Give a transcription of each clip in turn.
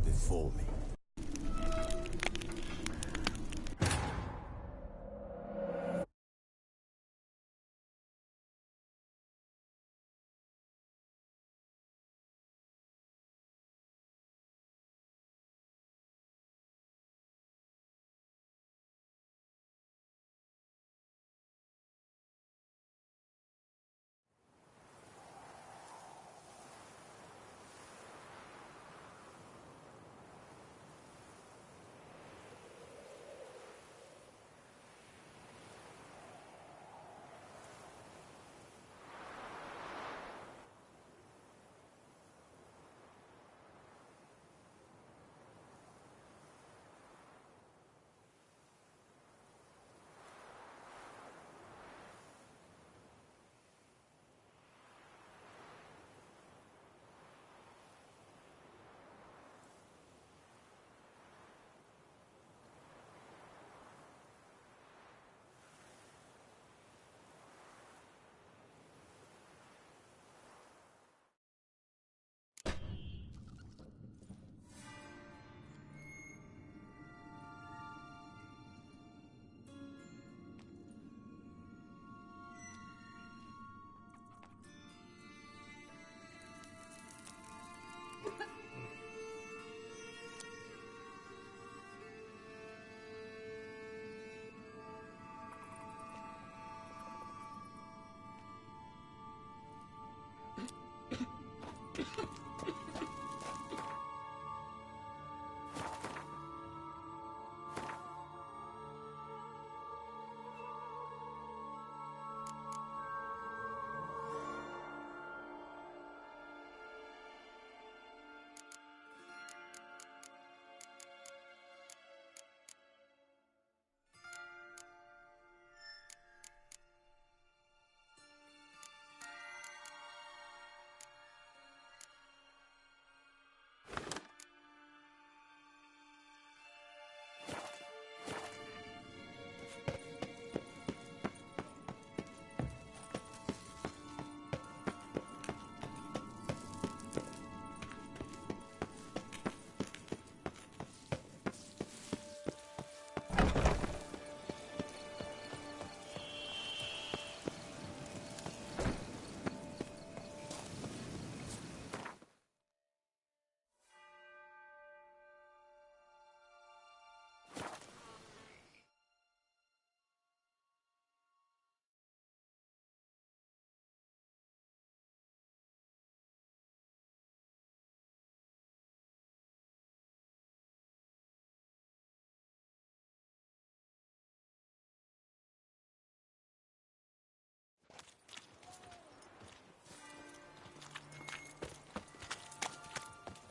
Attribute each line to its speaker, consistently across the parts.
Speaker 1: before me.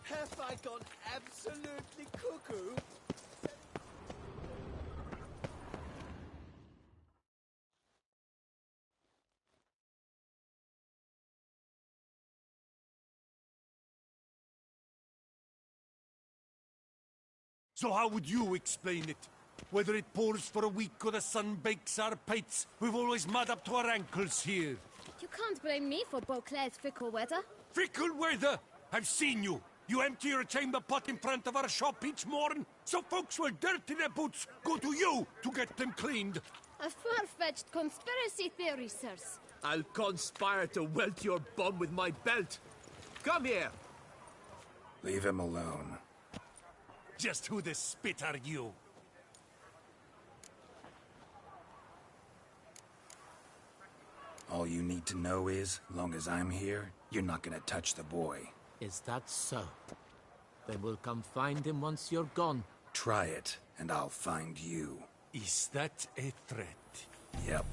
Speaker 2: Have I gone absolutely cuckoo?
Speaker 1: So how would you explain it? Whether it pours for a week or the sun bakes our pates, we've always mud up to our ankles here.
Speaker 3: You can't blame me for Beauclair's fickle weather.
Speaker 1: Fickle weather! I've seen you! You empty your chamber pot in front of our shop each morn, so folks will dirty their boots, go to you to get them cleaned.
Speaker 3: A far-fetched conspiracy theory, sirs.
Speaker 2: I'll conspire to welt your bum with my belt. Come here.
Speaker 4: Leave him alone.
Speaker 1: Just who the spit are you?
Speaker 4: All you need to know is, long as I'm here, you're not gonna touch the boy.
Speaker 2: Is that so? They will come find him once you're gone.
Speaker 4: Try it, and I'll find you.
Speaker 1: Is that a threat?
Speaker 4: Yep.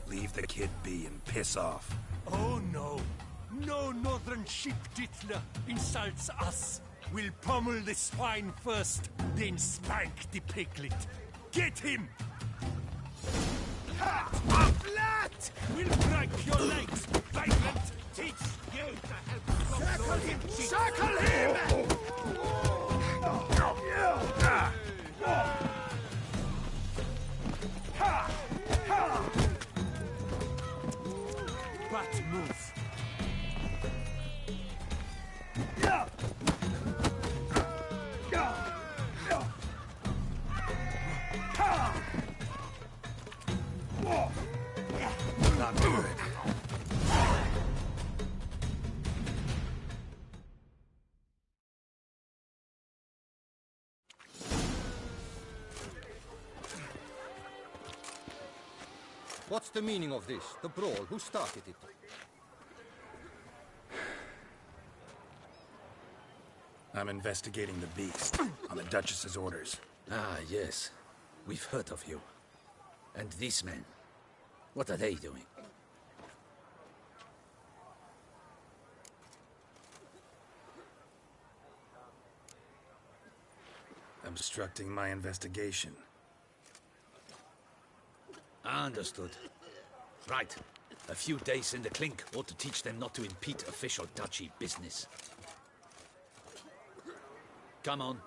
Speaker 4: Leave the kid be and piss off.
Speaker 1: Oh no. No northern sheep titler insults us. We'll pummel the swine first, then spank the piglet. Get him! Ha! Flat! We'll break your legs, vagrant! Teach you to help. Circle him! Circle him! Bat move.
Speaker 5: What's the meaning of this? The brawl? Who started it?
Speaker 4: I'm investigating the beast on the Duchess's orders.
Speaker 6: Ah, yes. We've heard of you. And these men, what are they doing?
Speaker 4: Obstructing my investigation.
Speaker 6: Understood. Right. A few days in the clink ought to teach them not to impede official duchy business. Come on.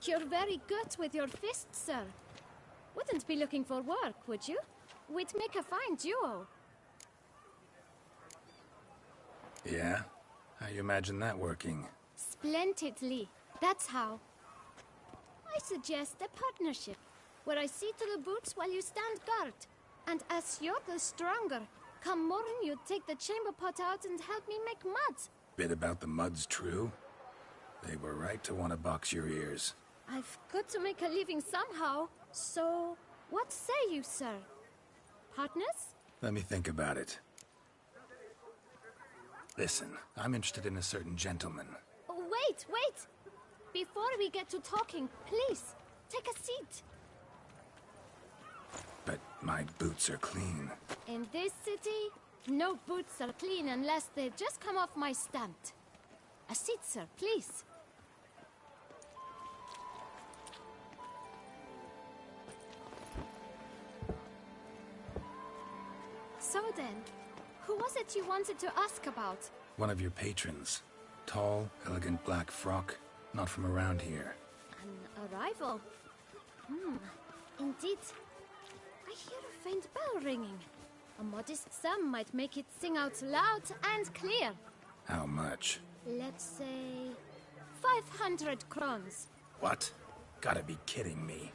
Speaker 3: You're very good with your fists, sir. Wouldn't be looking for work, would you? We'd make a fine duo.
Speaker 4: Yeah? How you imagine that working?
Speaker 3: Splendidly. That's how. I suggest a partnership, where I see to the boots while you stand guard. And as you're the stronger, come morning you take the chamber pot out and help me make mud.
Speaker 4: Bit about the mud's true? They were right to want to box your ears.
Speaker 3: I've got to make a living somehow, so what say you, sir? Partners?
Speaker 4: Let me think about it. Listen, I'm interested in a certain gentleman.
Speaker 3: Wait, wait! Before we get to talking, please, take a seat.
Speaker 4: But my boots are clean.
Speaker 3: In this city, no boots are clean unless they just come off my stand. A seat, sir, please. So then, who was it you wanted to ask about?
Speaker 4: One of your patrons. Tall, elegant black frock. Not from around here.
Speaker 3: An arrival? Indeed. I hear a faint bell ringing. A modest sum might make it sing out loud and clear.
Speaker 4: How much?
Speaker 3: Let's say 500 crowns.
Speaker 4: What? Gotta be kidding me.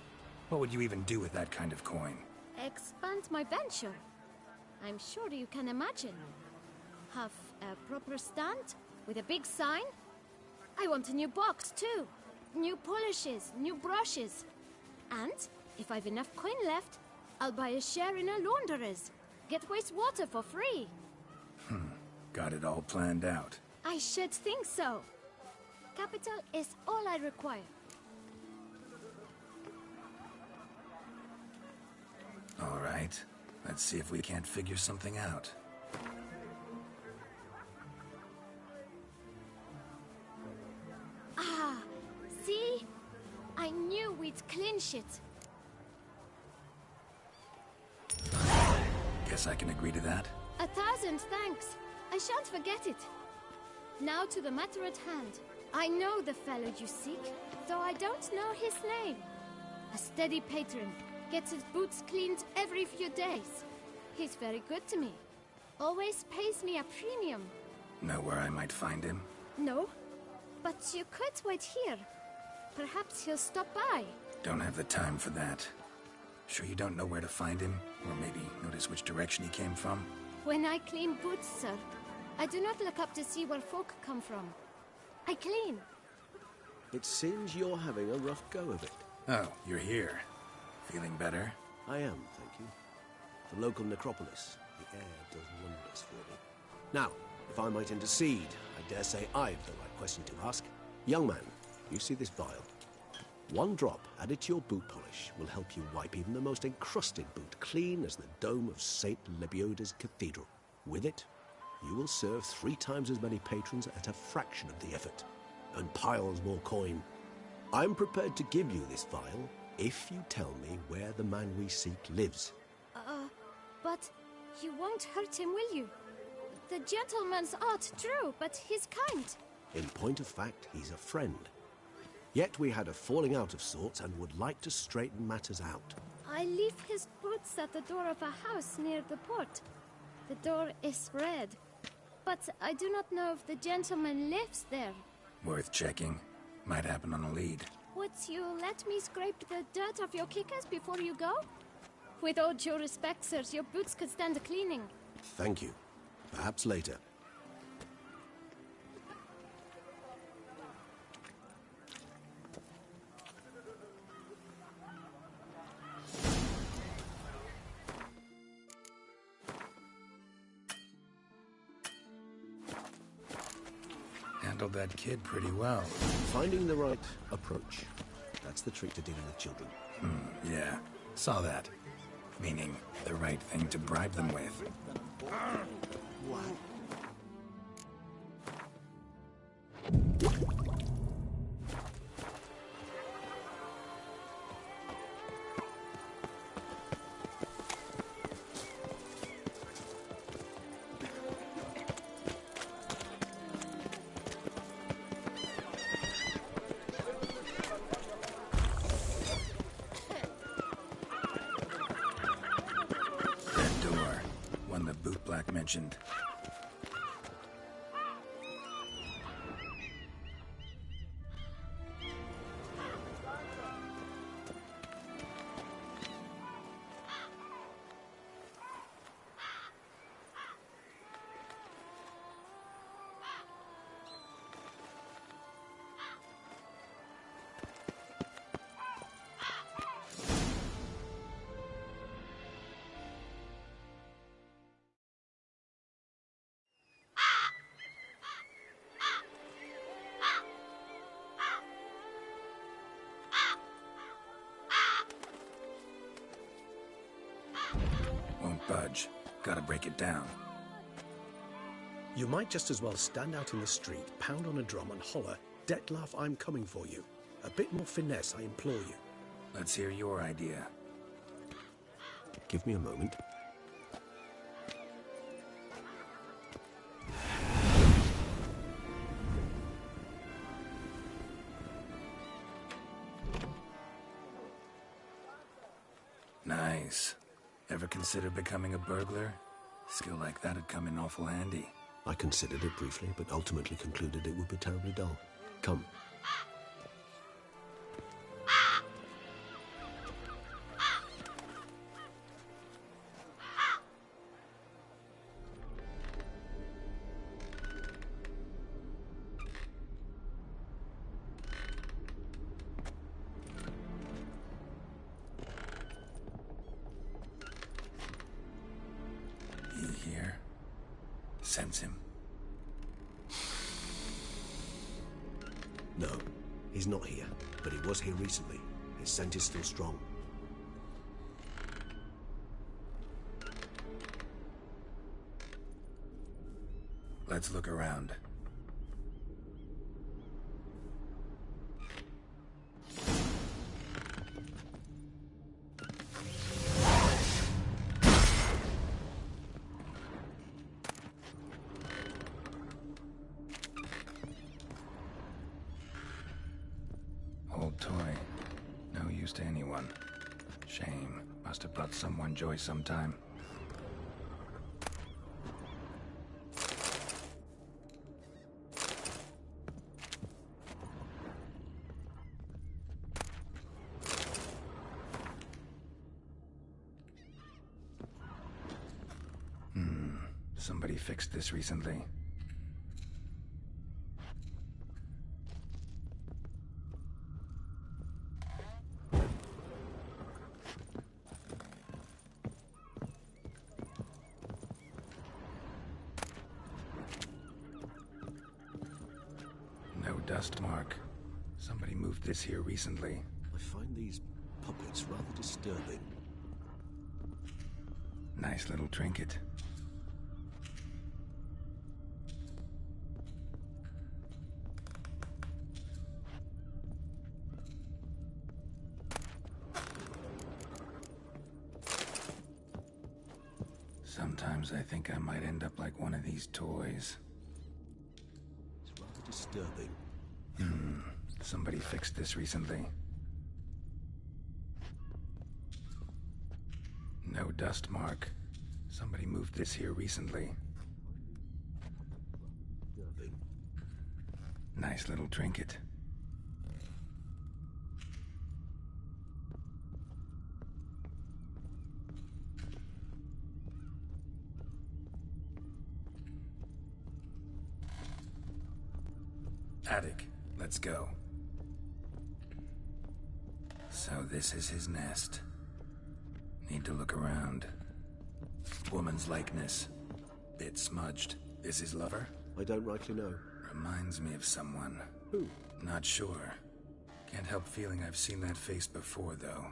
Speaker 4: What would you even do with that kind of coin?
Speaker 3: Expand my venture. I'm sure you can imagine. Have a proper stand with a big sign. I want a new box too. New polishes, new brushes. And if I've enough coin left, I'll buy a share in a launderer's. Get wastewater for free.
Speaker 4: Got it all planned out.
Speaker 3: I should think so. Capital is all I require.
Speaker 4: All right. Let's see if we can't figure something out.
Speaker 3: Ah, see? I knew we'd clinch it.
Speaker 4: Guess I can agree to that.
Speaker 3: 1,000 thanks. I shan't forget it. Now to the matter at hand. I know the fellow you seek, though I don't know his name. A steady patron, gets his boots cleaned every few days. He's very good to me. Always pays me a premium.
Speaker 4: Know where I might find him?
Speaker 3: No, but you could wait here. Perhaps he'll stop by.
Speaker 4: Don't have the time for that. Sure you don't know where to find him? Or maybe notice which direction he came from?
Speaker 3: When I clean boots, sir, I do not look up to see where folk come from. I clean.
Speaker 7: It seems you're having a rough go of it.
Speaker 4: Oh, you're here. Feeling better?
Speaker 7: I am, thank you. The local necropolis. The air does wonders for me. Now, if I might intercede, I dare say I've the right question to ask. Young man, you see this vial? One drop added to your boot polish will help you wipe even the most encrusted boot clean as the dome of St. Lebioda's Cathedral. With it, you will serve 3 times as many patrons at a fraction of the effort, and piles more coin. I'm prepared to give you this vial if you tell me where the man we seek lives.
Speaker 3: But you won't hurt him, will you? The gentleman's art, true, but he's kind.
Speaker 7: In point of fact, he's a friend. Yet we had a falling out of sorts and would like to straighten matters out.
Speaker 3: I leave his boots at the door of a house near the port. The door is red, but I do not know if the gentleman lives there.
Speaker 4: Worth checking. Might happen on a lead.
Speaker 3: Would you let me scrape the dirt off your kickers before you go? With all due respect, sirs, your boots could stand a cleaning.
Speaker 7: Thank you. Perhaps later.
Speaker 4: handled that kid pretty well.
Speaker 7: Finding the right approach. That's the trick to dealing with children.
Speaker 4: Yeah, saw that. Meaning, the right thing to bribe them with. That door, one the bootblack mentioned. Won't budge. Gotta break it down.
Speaker 7: You might just as well stand out in the street, pound on a drum and holler, "Dettlaff, I'm coming for you." A bit more finesse, I implore you.
Speaker 4: Let's hear your idea.
Speaker 7: Give me a moment.
Speaker 4: Nice. Ever consider becoming a burglar? Skill like that'd come in awful handy.
Speaker 7: I considered it briefly, but ultimately concluded it would be terribly dull. Come.
Speaker 4: He here? Sense him.
Speaker 7: No, he's not here, but he was here recently. His scent is still strong.
Speaker 4: Let's look around. Old toy. No use to anyone. Shame. Must have brought someone joy sometime. Somebody fixed this recently. No dust mark. Somebody moved this here recently.
Speaker 7: I find these puppets rather disturbing.
Speaker 4: Nice little trinket. Sometimes I think I might end up like one of these toys.
Speaker 7: It's rather disturbing.
Speaker 4: Somebody fixed this recently. No dust mark. Somebody moved this here recently.
Speaker 7: Disturbing.
Speaker 4: Nice little trinket. Attic, let's go. So this is his nest. Need to look around. Woman's likeness. Bit smudged. Is his lover?
Speaker 7: I don't rightly know.
Speaker 4: Reminds me of someone.
Speaker 7: Who?
Speaker 4: Not sure. Can't help feeling I've seen that face before, though.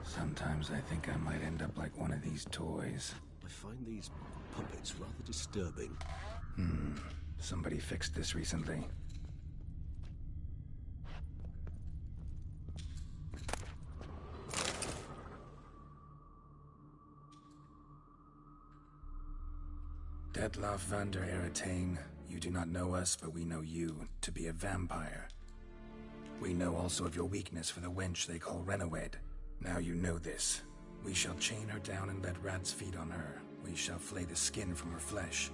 Speaker 4: Sometimes I think I might end up like one of these toys.
Speaker 7: I find these puppets rather disturbing.
Speaker 4: Somebody fixed this recently. Detlaff van der Eretain, you do not know us, but we know you to be a vampire. We know also of your weakness for the wench they call Renawed. Now you know this. We shall chain her down and let rats feed on her. We shall flay the skin from her flesh.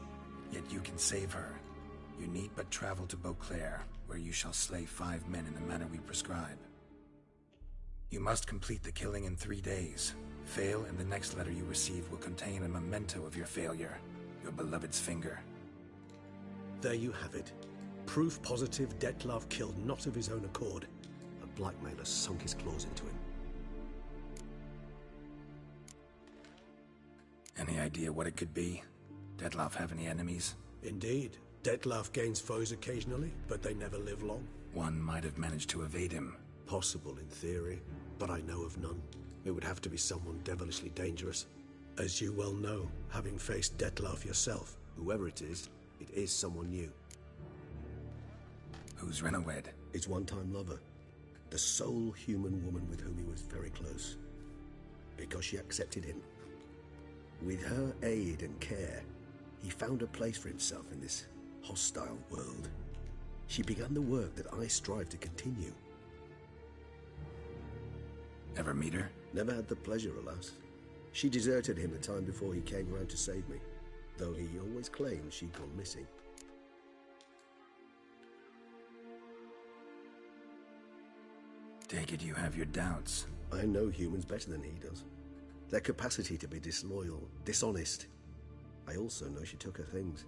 Speaker 4: Yet you can save her. You need but travel to Beauclair, where you shall slay 5 men in the manner we prescribe. You must complete the killing in 3 days. Fail, and the next letter you receive will contain a memento of your failure. Your beloved's finger.
Speaker 7: There you have it. Proof positive Detlaff killed not of his own accord. A blackmailer sunk his claws into him.
Speaker 4: Any idea what it could be? Detlaff have any enemies?
Speaker 7: Indeed. Detlaff gains foes occasionally, but they never live long.
Speaker 4: One might have managed to evade him.
Speaker 7: Possible in theory, but I know of none. It would have to be someone devilishly dangerous. As you well know, having faced Detlaff yourself, whoever it is someone new.
Speaker 4: Who's Renawed?
Speaker 7: His one-time lover. The sole human woman with whom he was very close. Because she accepted him. With her aid and care, he found a place for himself in this hostile world. She began the work that I strive to continue.
Speaker 4: Ever meet her?
Speaker 7: Never had the pleasure, alas. She deserted him a time before he came round to save me, though he always claimed she'd gone missing.
Speaker 4: Take it you have your doubts.
Speaker 7: I know humans better than he does. Their capacity to be disloyal, dishonest. I also know she took her things.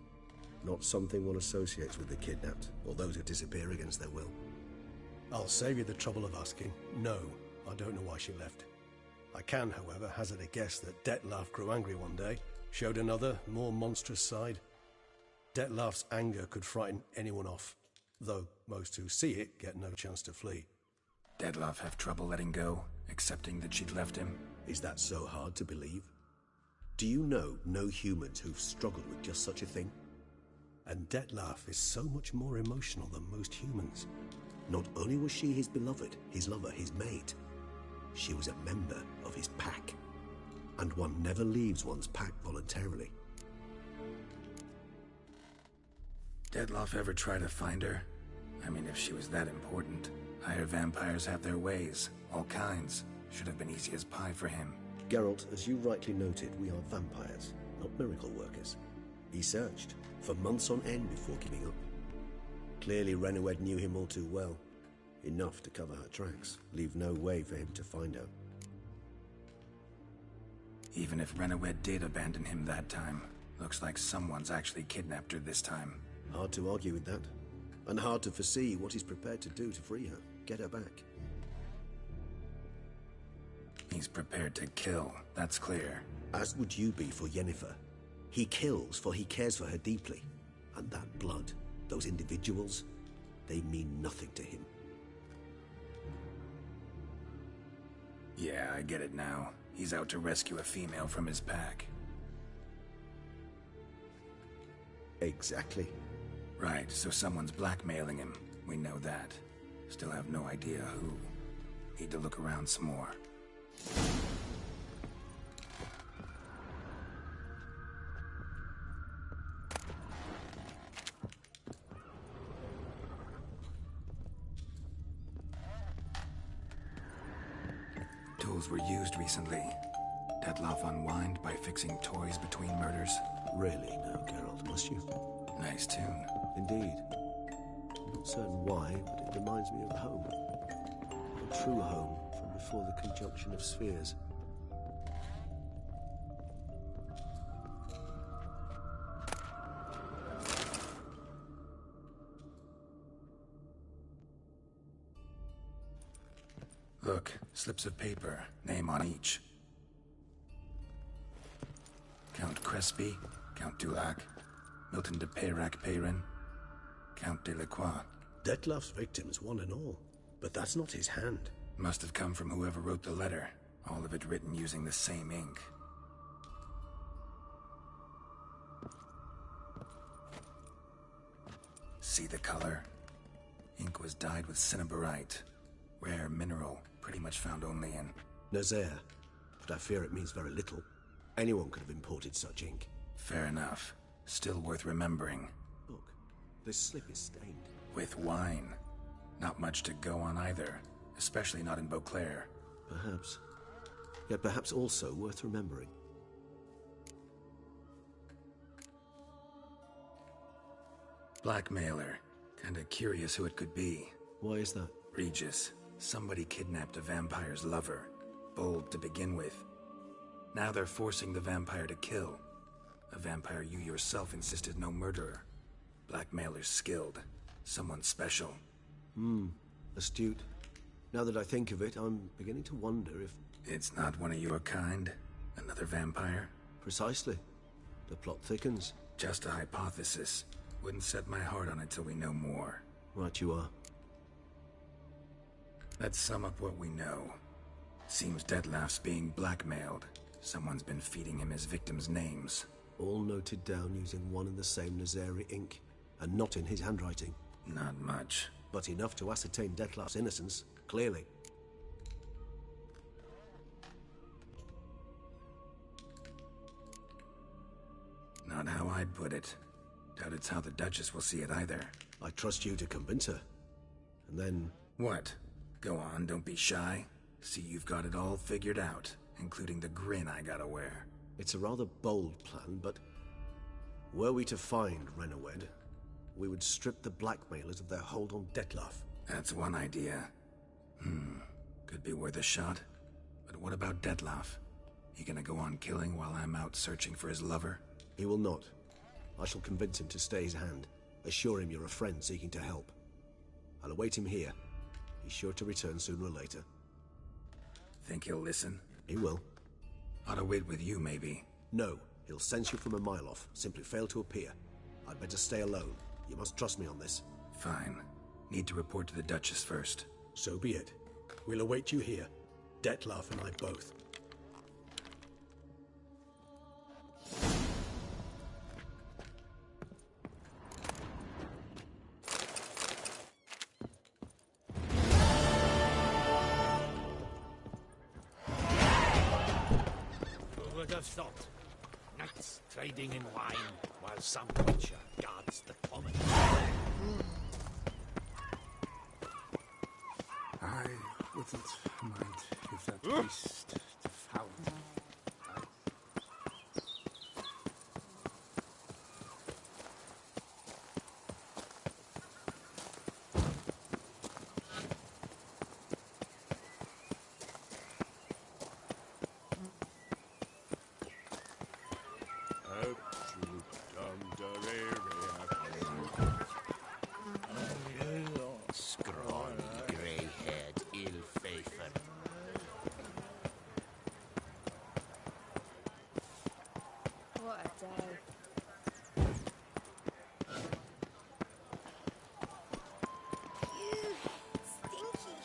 Speaker 7: Not something one associates with the kidnapped, or those who disappear against their will. I'll save you the trouble of asking. No, I don't know why she left. I can, however, hazard a guess that Detlaff grew angry one day, showed another, more monstrous side. Detlaff's anger could frighten anyone off, though most who see it get no chance to flee.
Speaker 4: Detlaff have trouble letting go, accepting that she'd left him?
Speaker 7: Is that so hard to believe? Do you know no humans who've struggled with just such a thing? And Detlaff is so much more emotional than most humans. Not only was she his beloved, his lover, his mate, she was a member of his pack. And one never leaves one's pack voluntarily.
Speaker 4: Detlaff ever try to find her? I mean, if she was that important. Higher vampires have their ways, all kinds. Should have been easy as pie for him.
Speaker 7: Geralt, as you rightly noted, we are vampires, not miracle workers. He searched, for months on end before giving up. Clearly Renawed knew him all too well. Enough to cover her tracks, leave no way for him to find her.
Speaker 4: Even if Renawed did abandon him that time, looks like someone's actually kidnapped her this time.
Speaker 7: Hard to argue with that. And hard to foresee what he's prepared to do to free her, get her back.
Speaker 4: He's prepared to kill, that's clear.
Speaker 7: As would you be for Yennefer. He kills for he cares for her deeply. And that blood, those individuals, they mean nothing to him.
Speaker 4: Yeah, I get it now. He's out to rescue a female from his pack.
Speaker 7: Exactly.
Speaker 4: Right, so someone's blackmailing him. We know that. Still have no idea who. Need to look around some more. Tools were used recently. Detlaff unwind by fixing toys between murders.
Speaker 7: Really now, Geralt, must you?
Speaker 4: Nice tune.
Speaker 7: Indeed. Not certain why, but it reminds me of home. A true home from before the conjunction of spheres.
Speaker 4: Look, slips of paper, name on each. Count Crespi, Count Dulac, Milton de Peyrac-Peyrin, Count Delacroix.
Speaker 7: Detlef's victims, one and all. But that's not his hand.
Speaker 4: Must have come from whoever wrote the letter. All of it written using the same ink. See the color? Ink was dyed with cinnabarite. Rare mineral, pretty much found only in
Speaker 7: Nazaire. But I fear it means very little. Anyone could have imported such ink.
Speaker 4: Fair enough. Still worth remembering.
Speaker 7: Look, this slip is stained.
Speaker 4: With wine. Not much to go on either. Especially not in Beauclair.
Speaker 7: Perhaps. Yet perhaps also worth remembering.
Speaker 4: Blackmailer. Kinda curious who it could be.
Speaker 7: Why is that?
Speaker 4: Regis. Somebody kidnapped a vampire's lover. Bold to begin with. Now they're forcing the vampire to kill. A vampire you yourself insisted no murderer. Blackmailer's skilled. Someone special.
Speaker 7: Astute. Now that I think of it, I'm beginning to wonder if...
Speaker 4: It's not one of your kind? Another vampire?
Speaker 7: Precisely. The plot thickens.
Speaker 4: Just a hypothesis. Wouldn't set my heart on it till we know more.
Speaker 7: Right you are.
Speaker 4: Let's sum up what we know. Seems Detlef's being blackmailed. Someone's been feeding him his victims' names.
Speaker 7: All noted down using one and the same Nazari ink, and not in his handwriting.
Speaker 4: Not much.
Speaker 7: But enough to ascertain Detlef's innocence, clearly.
Speaker 4: Not how I'd put it. Doubt it's how the Duchess will see it either.
Speaker 7: I trust you to convince her. And then...
Speaker 4: What? Go on, don't be shy. See you've got it all figured out, including the grin I gotta wear.
Speaker 7: It's a rather bold plan, but... Were we to find Renawed, we would strip the blackmailers of their hold on Detlef.
Speaker 4: That's one idea. Could be worth a shot. But what about Detlef? He gonna go on killing while I'm out searching for his lover?
Speaker 7: He will not. I shall convince him to stay his hand. Assure him you're a friend seeking to help. I'll await him here. He's sure to return sooner or later.
Speaker 4: Think he'll listen?
Speaker 7: He will.
Speaker 4: Ought to wait with you, maybe.
Speaker 7: No, he'll sense you from a mile off. Simply fail to appear. I'd better stay alone. You must trust me on this.
Speaker 4: Fine. Need to report to the Duchess first.
Speaker 7: So be it. We'll await you here. Detlef and I both.
Speaker 6: Who would have thought? Knights trading in wine while some creature guards the common.
Speaker 8: I wouldn't mind if that beast devoured me.
Speaker 6: Scrawny, grey-haired, ill-fated.
Speaker 3: What a day. Ew, stinky.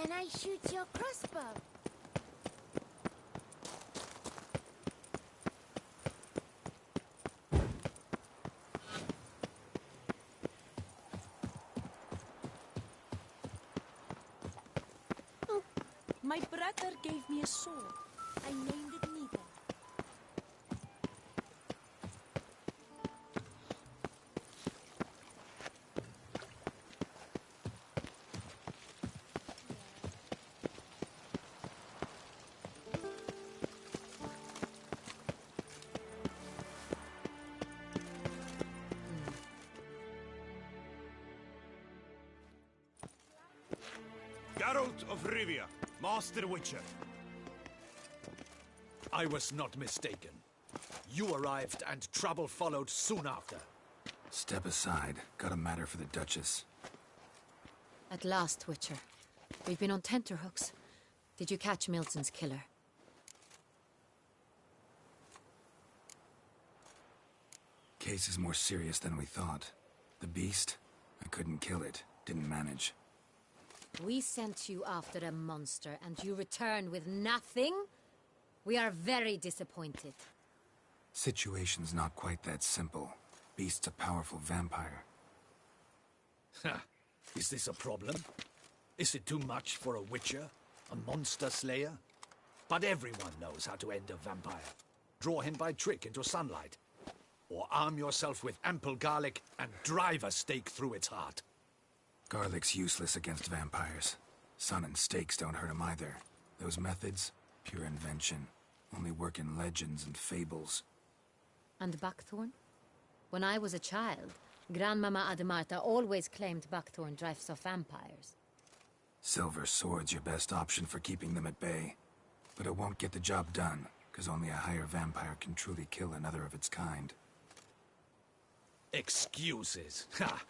Speaker 3: Can I shoot your crossbow?
Speaker 9: My brother gave me a sword. I named it Neither.
Speaker 1: Geralt of Rivia, Master Witcher.
Speaker 6: I was not mistaken. You arrived and trouble followed soon after.
Speaker 4: Step aside. Got a matter for the Duchess.
Speaker 10: At last, Witcher. We've been on tenterhooks. Did you catch Milton's killer?
Speaker 4: Case is more serious than we thought. The beast? I couldn't kill it. Didn't manage.
Speaker 10: We sent you after a monster, and you returned with nothing? We are very disappointed.
Speaker 4: Situation's not quite that simple. Beast's a powerful vampire.
Speaker 6: Ha! Is this a problem? Is it too much for a witcher? A monster slayer? But everyone knows how to end a vampire. Draw him by trick into sunlight. Or arm yourself with ample garlic and drive a stake through its heart.
Speaker 4: Garlic's useless against vampires. Sun and stakes don't hurt him either. Those methods, pure invention. Only work in legends and fables.
Speaker 10: And buckthorn? When I was a child, Grandmama Ademarta always claimed buckthorn drives off vampires.
Speaker 4: Silver sword's your best option for keeping them at bay. But it won't get the job done, because only a higher vampire can truly kill another of its kind.
Speaker 6: Excuses. Ha!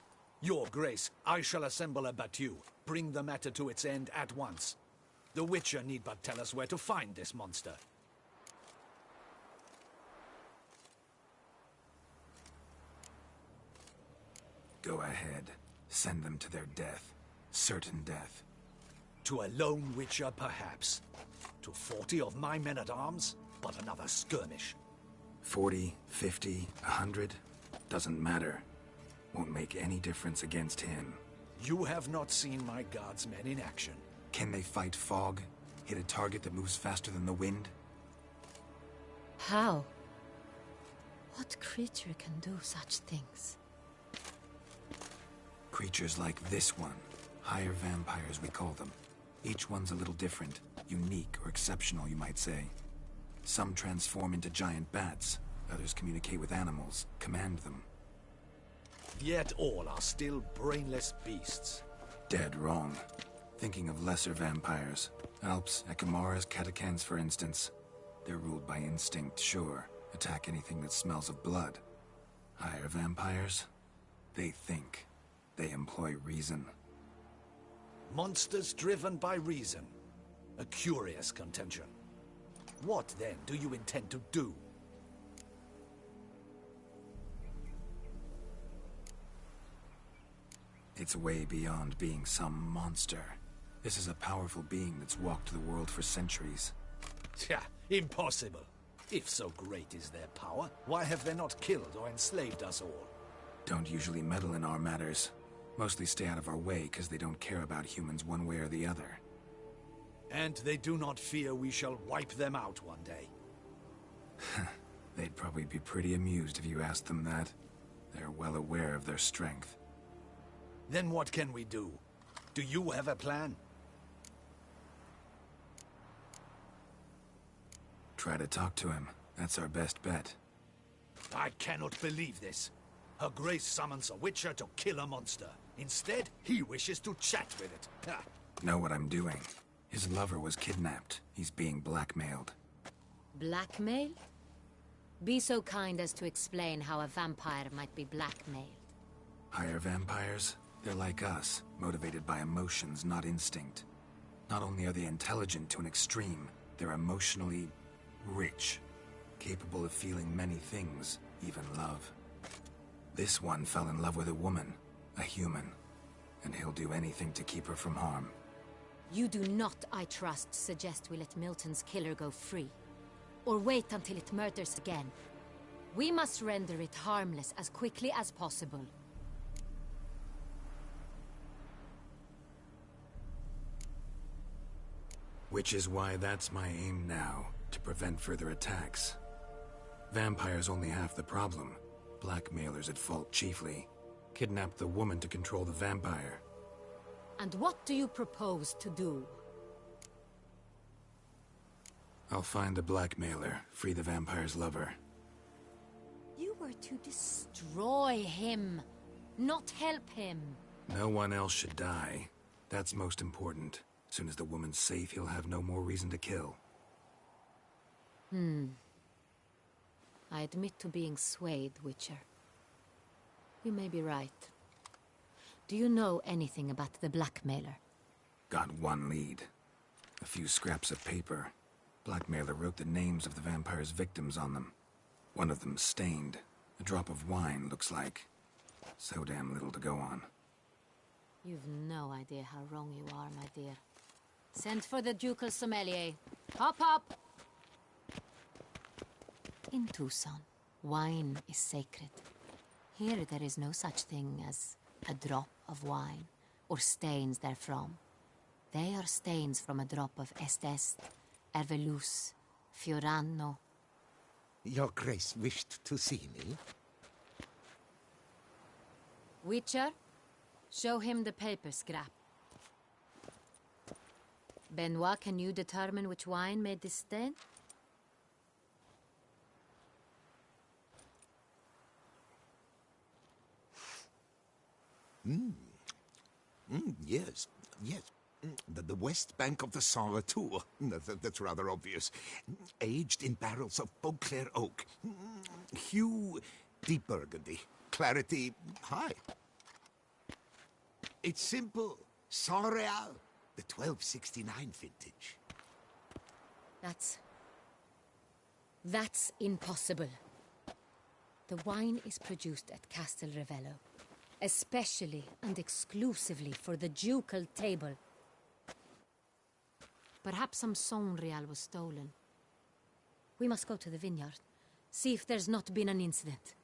Speaker 6: Your Grace, I shall assemble a battue. Bring the matter to its end at once. The Witcher need but tell us where to find this monster.
Speaker 4: Go ahead. Send them to their death. Certain death.
Speaker 6: To a lone Witcher, perhaps. To 40 of my men-at-arms, but another skirmish.
Speaker 4: 40, 50, 100? Doesn't matter. Won't make any difference against him.
Speaker 6: You have not seen my guardsmen in action.
Speaker 4: Can they fight fog? Hit a target that moves faster than the wind?
Speaker 10: How? What creature can do such things?
Speaker 4: Creatures like this one. Higher vampires, we call them. Each one's a little different. Unique or exceptional, you might say. Some transform into giant bats. Others communicate with animals, command them.
Speaker 6: Yet all are still brainless beasts.
Speaker 4: Dead wrong. Thinking of lesser vampires. Alps, Ekamaras, Catacans, for instance. They're ruled by instinct, sure. Attack anything that smells of blood. Higher vampires? They think. They employ reason.
Speaker 6: Monsters driven by reason. A curious contention. What, then, do you intend to do?
Speaker 4: It's way beyond being some monster. This is a powerful being that's walked the world for centuries.
Speaker 6: Tja, impossible. If so great is their power, why have they not killed or enslaved us all?
Speaker 4: Don't usually meddle in our matters. Mostly stay out of our way because they don't care about humans one way or the other.
Speaker 6: And they do not fear we shall wipe them out one day.
Speaker 4: They'd probably be pretty amused if you asked them that. They're well aware of their strength.
Speaker 6: Then what can we do? Do you have a plan?
Speaker 4: Try to talk to him. That's our best bet.
Speaker 6: I cannot believe this. Her Grace summons a Witcher to kill a monster. Instead, he wishes to chat with it. Ha.
Speaker 4: Know what I'm doing. His lover was kidnapped. He's being blackmailed.
Speaker 10: Blackmail? Be so kind as to explain how a vampire might be blackmailed.
Speaker 4: Higher vampires? They're like us, motivated by emotions, not instinct. Not only are they intelligent to an extreme, they're emotionally rich, capable of feeling many things, even love. This one fell in love with a woman, a human, and he'll do anything to keep her from harm.
Speaker 10: You do not, I trust, suggest we let Milton's killer go free. Or wait until it murders again. We must render it harmless as quickly as possible.
Speaker 4: Which is why that's my aim now, to prevent further attacks. Vampires only half the problem. Blackmailers at fault chiefly. Kidnapped the woman to control the vampire.
Speaker 10: And what do you propose to do?
Speaker 4: I'll find the blackmailer, free the vampire's lover.
Speaker 10: You were to destroy him, not help him.
Speaker 4: No one else should die. That's most important. As soon as the woman's safe, he'll have no more reason to kill.
Speaker 10: I admit to being swayed, Witcher. You may be right. Do you know anything about the blackmailer?
Speaker 4: Got one lead. A few scraps of paper. Blackmailer wrote the names of the vampire's victims on them. One of them stained. A drop of wine, looks like. So damn little to go on.
Speaker 10: You've no idea how wrong you are, my dear. Send for the ducal sommelier. Hop, hop! In Tucson, wine is sacred. Here there is no such thing as a drop of wine, or stains therefrom. They are stains from a drop of Est, Hervelus, Fiorano.
Speaker 11: Your Grace wished to see me?
Speaker 10: Witcher, show him the paper scrap. Benoit, can you determine which wine made this stain?
Speaker 11: Yes, yes. The west bank of the Saint Latour. That's rather obvious. Aged in barrels of Beauclair oak. Hue, deep burgundy. Clarity, high. It's simple. Saint Real, the 1269 vintage.
Speaker 10: That's impossible. The wine is produced at Castel Ravello, especially and exclusively for the ducal table. Perhaps some Saint Real was stolen. We must go to the vineyard, see if there's not been an incident.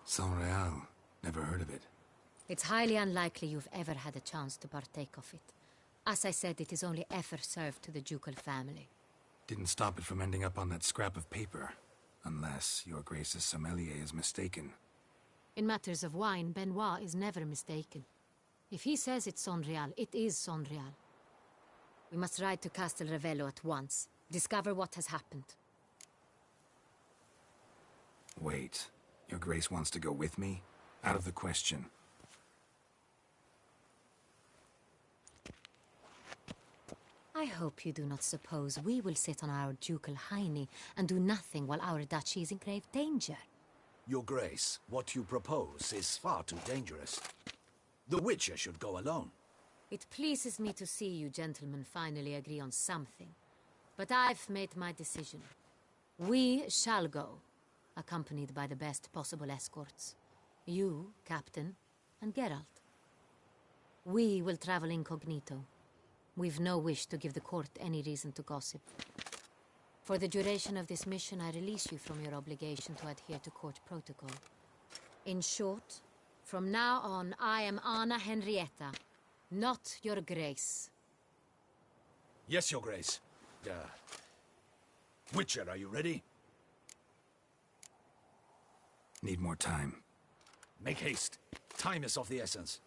Speaker 4: Saint Real. Never heard of it.
Speaker 10: It's highly unlikely you've ever had a chance to partake of it. As I said, it is only ever served to the ducal family.
Speaker 4: Didn't stop it from ending up on that scrap of paper. Unless your Grace's sommelier is mistaken.
Speaker 10: In matters of wine, Benoit is never mistaken. If he says it's Saint Real, it is Saint Real. We must ride to Castel Ravello at once. Discover what has happened.
Speaker 4: Wait. Your Grace wants to go with me? Out of the question.
Speaker 10: I hope you do not suppose we will sit on our ducal hiney and do nothing while our duchy is in grave danger.
Speaker 6: Your Grace, what you propose is far too dangerous. The Witcher should go alone.
Speaker 10: It pleases me to see you gentlemen finally agree on something. But I've made my decision. We shall go, accompanied by the best possible escorts. You, Captain, and Geralt. We will travel incognito. We've no wish to give the court any reason to gossip. For the duration of this mission, I release you from your obligation to adhere to court protocol. In short, from now on, I am Anna Henrietta, not your Grace.
Speaker 6: Yes, Your Grace. Witcher, are you ready?
Speaker 4: Need more time.
Speaker 6: Make haste. Time is of the essence.